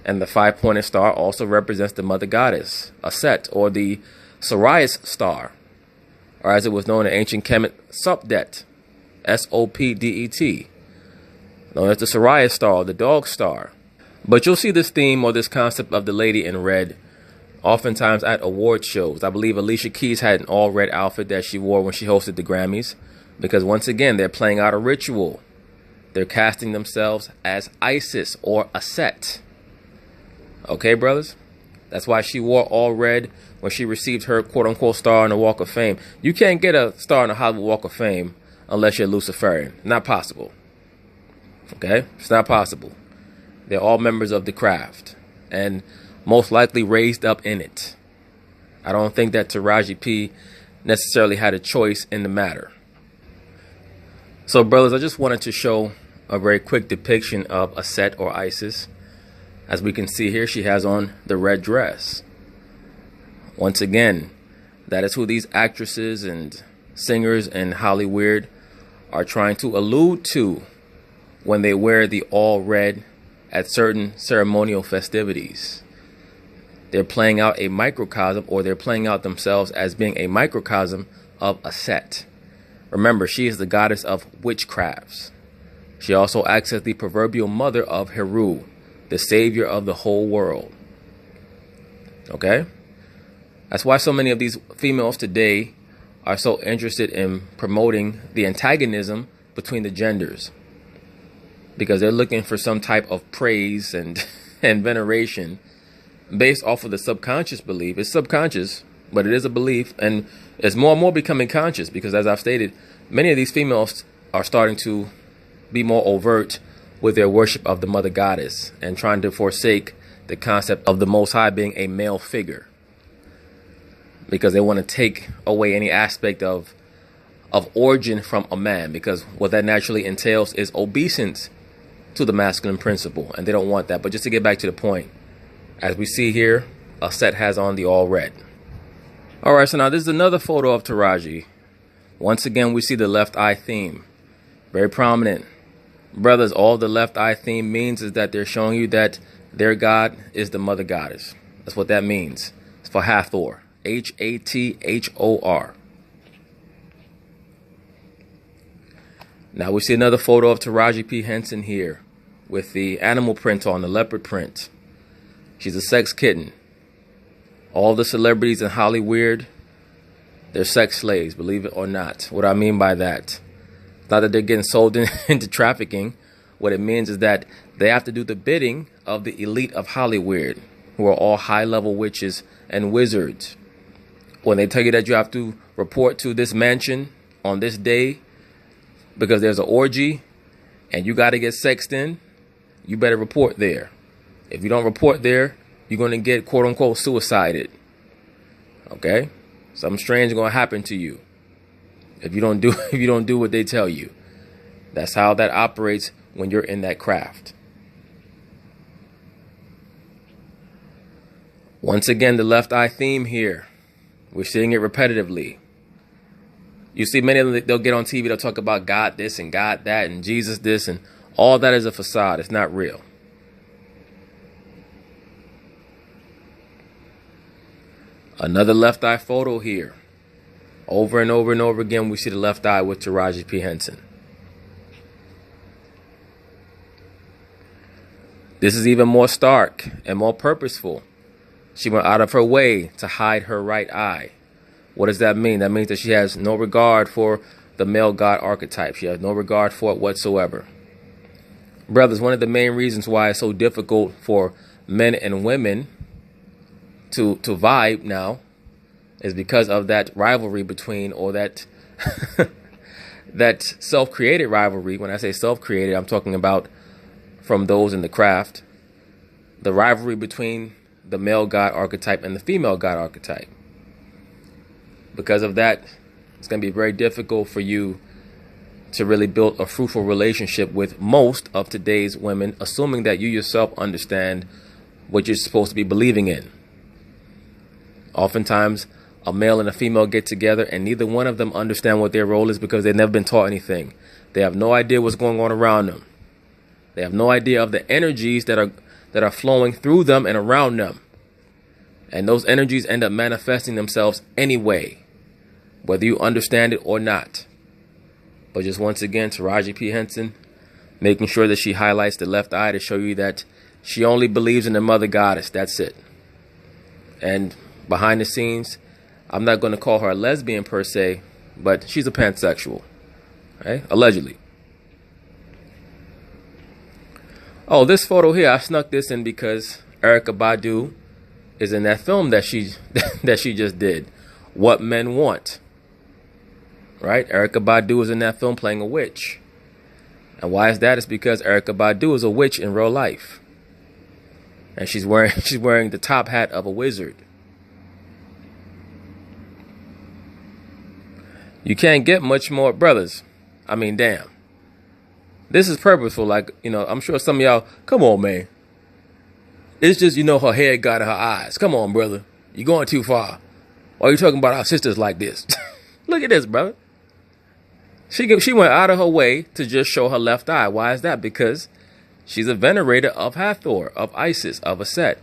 And the 5-pointed star also represents the mother goddess, Aset, or the Sirius star, or as it was known in ancient Kemet, Sopdet, S-O-P-D-E-T, known as the Sirius star, the dog star. But you'll see this theme or this concept of the lady in red oftentimes at award shows. I believe Alicia Keys had an all-red outfit that she wore when she hosted the Grammys, because once again, they're playing out a ritual. They're casting themselves as Isis or Aset. Okay, brothers? That's why she wore all red when she received her quote-unquote star on the Walk of Fame. You can't get a star on the Hollywood Walk of Fame unless you're Luciferian. Not possible. Okay? It's not possible. They're all members of the craft and most likely raised up in it. I don't think that Taraji P necessarily had a choice in the matter. So, brothers, I just wanted to show a very quick depiction of Aset or Isis. As we can see here, she has on the red dress. Once again, that is who these actresses and singers in Hollywood are trying to allude to when they wear the all red at certain ceremonial festivities. They're playing out a microcosm, or they're playing out themselves as being a microcosm of Aset. Remember, she is the goddess of witchcrafts. She also acts as the proverbial mother of Heru, the savior of the whole world. Okay? That's why so many of these females today are so interested in promoting the antagonism between the genders, because they're looking for some type of praise and veneration based off of the subconscious belief. It's subconscious, but it is a belief, and it's more and more becoming conscious, because as I've stated, many of these females are starting to be more overt with their worship of the mother goddess and trying to forsake the concept of the Most High being a male figure, because they want to take away any aspect of origin from a man, because what that naturally entails is obeisance to the masculine principle, and they don't want that. But just to get back to the point, as we see here, Aset has on the all red. All right, so now this is another photo of Taraji. Once again, we see the left eye theme, very prominent. Brothers, all the left eye theme means is that they're showing you that their God is the mother goddess. That's what that means. It's for Hathor, HATHOR. Now we see another photo of Taraji P. Henson here with the animal print on, the leopard print. She's a sex kitten. All the celebrities in Hollywood, they're sex slaves, believe it or not. What I mean by that, not that they're getting sold into trafficking. What it means is that they have to do the bidding of the elite of Hollywood, who are all high-level witches and wizards. When they tell you that you have to report to this mansion on this day because there's an orgy and you got to get sexed in, you better report there. If you don't report there, you're going to get quote-unquote suicided. Okay? Something strange is going to happen to you if you don't do what they tell you. That's how that operates when you're in that craft. Once again, the left eye theme here. We're seeing it repetitively. You see many of them, they'll get on TV, they'll talk about God this and God that and Jesus this, and all that is a facade. It's not real. Another left eye photo here. Over and over and over again, we see the left eye with Taraji P. Henson. This is even more stark and more purposeful. She went out of her way to hide her right eye. What does that mean? That means that she has no regard for the male God archetype. She has no regard for it whatsoever. Brothers, one of the main reasons why it's so difficult for men and women to vibe now is because of that rivalry between, or that that self-created rivalry. When I say self-created, I'm talking about from those in the craft, the rivalry between the male God archetype and the female God archetype. Because of that, it's going to be very difficult for you to really build a fruitful relationship with most of today's women, assuming that you yourself understand what you're supposed to be believing in. Oftentimes, a male and a female get together and neither one of them understand what their role is because they've never been taught anything. They have no idea what's going on around them. They have no idea of the energies that are flowing through them and around them. And those energies end up manifesting themselves anyway, whether you understand it or not. But just once again, Taraji P. Henson, making sure that she highlights the left eye to show you that she only believes in the mother goddess. That's it. And behind the scenes, I'm not going to call her a lesbian per se, but she's a pansexual, right? Allegedly. Oh, this photo here, I snuck this in because Erykah Badu is in that film that she just did, What Men Want. Right? Erykah Badu is in that film playing a witch. And why is that? It's because Erykah Badu is a witch in real life. And she's wearing the top hat of a wizard. You can't get much more, brothers. I mean, damn. This is purposeful. Like, I'm sure some of y'all, come on, man. It's just, her head got in her eyes. Come on, brother. You're going too far. Why are you talking about our sisters like this? Look at this, brother. She went out of her way to just show her left eye. Why is that? Because she's a venerator of Hathor, of Isis, of Aset.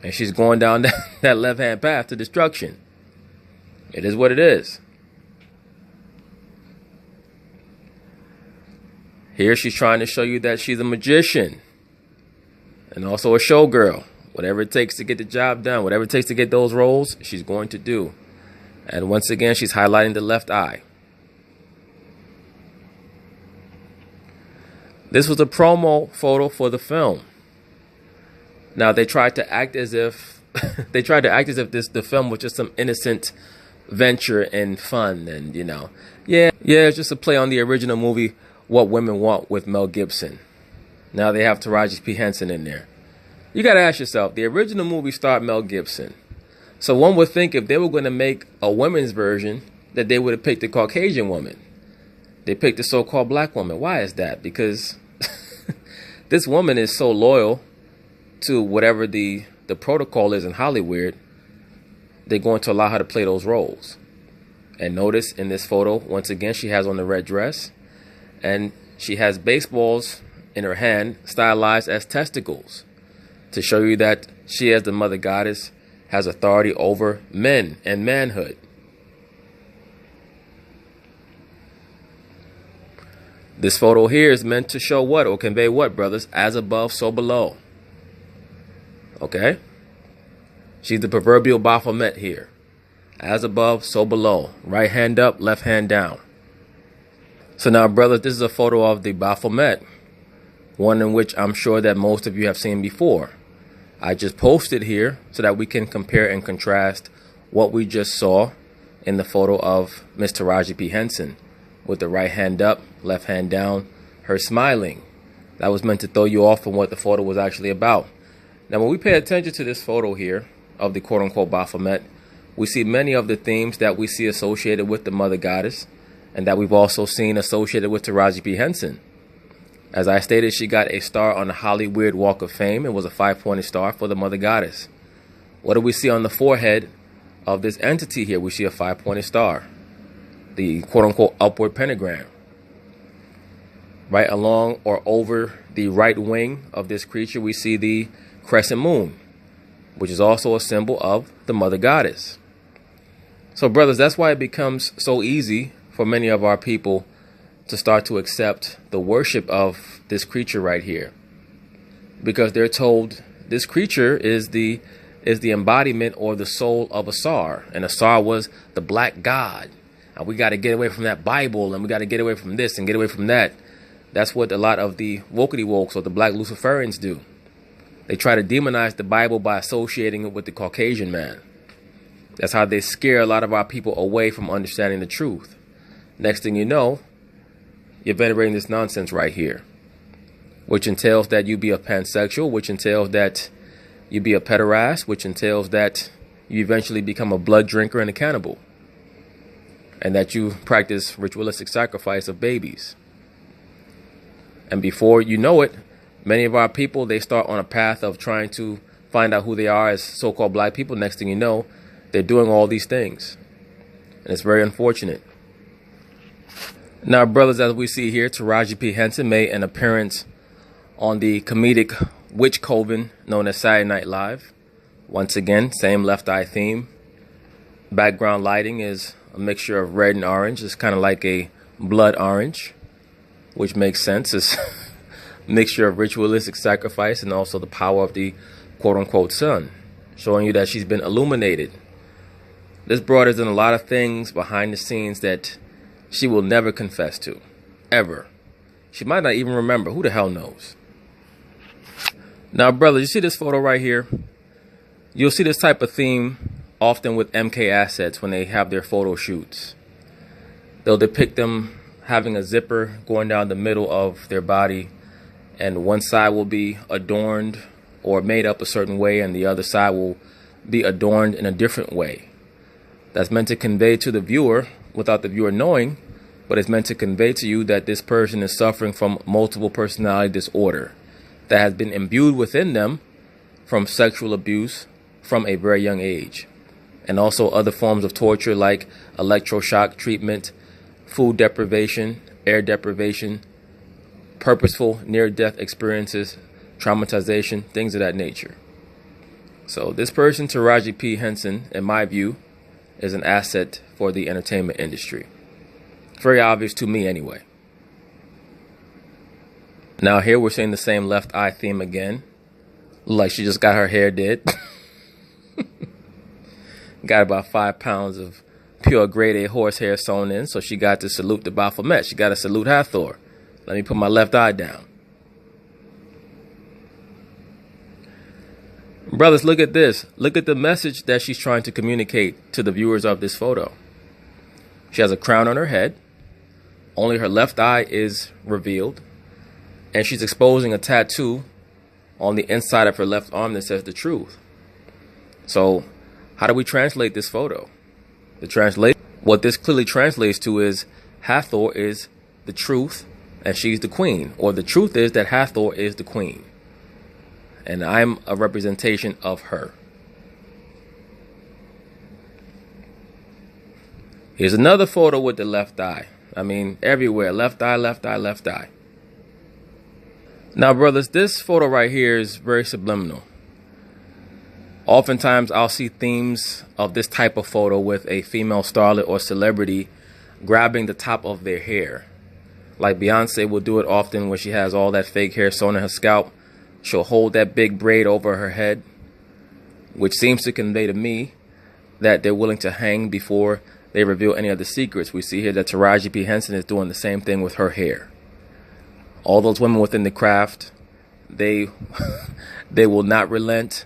And she's going down that left-hand path to destruction. It is what it is. Here she's trying to show you that she's a magician and also a showgirl. Whatever it takes to get the job done, whatever it takes to get those roles, she's going to do. And once again, she's highlighting the left eye. This was a promo photo for the film. Now they tried to act as if the film was just some innocent venture and fun, and it's just a play on the original movie What Women Want with Mel Gibson. Now they have Taraji P. Henson in there. You got to ask yourself, the original movie starred Mel Gibson. So one would think if they were going to make a women's version, that they would have picked the Caucasian woman. They picked the so-called black woman. Why is that? Because this woman is so loyal to whatever the protocol is in Hollywood, they're going to allow her to play those roles. And notice in this photo, once again, she has on the red dress. And she has baseballs in her hand, stylized as testicles, to show you that she, as the mother goddess, has authority over men and manhood. This photo here is meant to show what, or convey what, brothers? As above, so below. Okay? She's the proverbial Baphomet here. As above, so below. Right hand up, left hand down. So now, brothers, this is a photo of the Baphomet, one in which I'm sure that most of you have seen before. I just posted here so that we can compare and contrast what we just saw in the photo of Miss Taraji P. Henson, with the right hand up, left hand down, her smiling. That was meant to throw you off from what the photo was actually about. Now, when we pay attention to this photo here of the quote-unquote Baphomet, we see many of the themes that we see associated with the Mother Goddess, and that we've also seen associated with Taraji P. Henson. As I stated, she got a star on the Hollywood Walk of Fame. It was a 5-pointed star for the Mother Goddess. What do we see on the forehead of this entity here? We see a 5-pointed star, the quote-unquote upward pentagram. Right along or over the right wing of this creature, we see the crescent moon, which is also a symbol of the Mother Goddess. So, brothers, that's why it becomes so easy for many of our people to start to accept the worship of this creature right here, because they're told this creature is the embodiment or the soul of Asar, and Asar was the black god, and we got to get away from that Bible, and we got to get away from this and get away from that. That's what a lot of the wokey wokes or the black Luciferians do. They try to demonize the Bible by associating it with the Caucasian man. That's how they scare a lot of our people away from understanding the truth. Next thing you know, you're venerating this nonsense right here, which entails that you be a pansexual, which entails that you be a pederast, which entails that you eventually become a blood drinker and a cannibal, and that you practice ritualistic sacrifice of babies. And before you know it, many of our people, they start on a path of trying to find out who they are as so-called black people. Next thing you know, they're doing all these things, and it's very unfortunate. Now, brothers, as we see here, Taraji P. Henson made an appearance on the comedic witch coven known as Saturday Night Live. Once again, same left eye theme. Background lighting is a mixture of red and orange. It's kind of like a blood orange, which makes sense. It's a mixture of ritualistic sacrifice and also the power of the quote-unquote sun, showing you that she's been illuminated. This broad has done a lot of things behind the scenes that she will never confess to, ever. She might not even remember. Who the hell knows? Now, brothers, you see this photo right here? You'll see this type of theme often with MK assets when they have their photo shoots. They'll depict them having a zipper going down the middle of their body, and one side will be adorned or made up a certain way, and the other side will be adorned in a different way. That's meant to convey to the viewer, without the viewer knowing, but it's meant to convey to you that this person is suffering from multiple personality disorder that has been imbued within them from sexual abuse from a very young age, and also other forms of torture like electroshock treatment, food deprivation, air deprivation, purposeful near-death experiences, traumatization, things of that nature. So this person, Taraji P. Henson, in my view, is an asset for the entertainment industry. It's very obvious to me anyway. Now here we're seeing the same left eye theme again. Look like she just got her hair did. Got about 5 pounds of pure grade A horsehair sewn in, so she got to salute the Baphomet. She got to salute Hathor. Let me put my left eye down. Brothers, look at this. Look at the message that she's trying to communicate to the viewers of this photo. She has a crown on her head. Only her left eye is revealed. And she's exposing a tattoo on the inside of her left arm that says the truth. So how do we translate this photo? What this clearly translates to is Hathor is the truth and she's the queen. Or the truth is that Hathor is the queen, and I'm a representation of her. Here's another photo with the left eye. I mean, everywhere. Left eye, left eye, left eye. Now, brothers, this photo right here is very subliminal. Oftentimes, I'll see themes of this type of photo with a female starlet or celebrity grabbing the top of their hair. Like Beyonce will do it often when she has all that fake hair sewn in her scalp. She'll hold that big braid over her head, which seems to convey to me that they're willing to hang before they reveal any of the secrets. We see here that Taraji P. Henson is doing the same thing with her hair. All those women within the craft, they will not relent,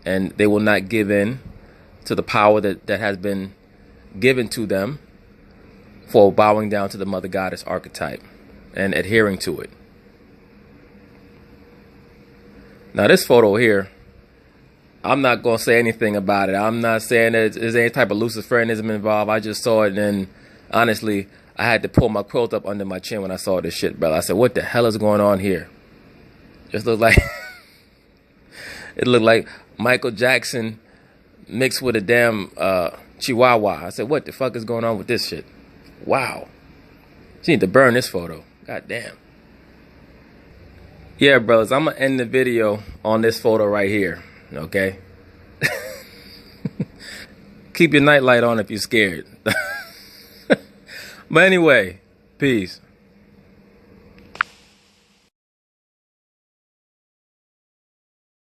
and they will not give in to the power that has been given to them for bowing down to the mother goddess archetype and adhering to it. Now this photo here, I'm not going to say anything about it. I'm not saying that there's any type of Luciferianism involved. I just saw it, and honestly, I had to pull my quilt up under my chin when I saw this shit, brother. I said, what the hell is going on here? Just looked like it looked like Michael Jackson mixed with a damn Chihuahua. I said, what the fuck is going on with this shit? Wow. She need to burn this photo. God damn. Yeah, brothers, I'm going to end the video on this photo right here. Okay? Keep your nightlight on if you're scared. But anyway, peace.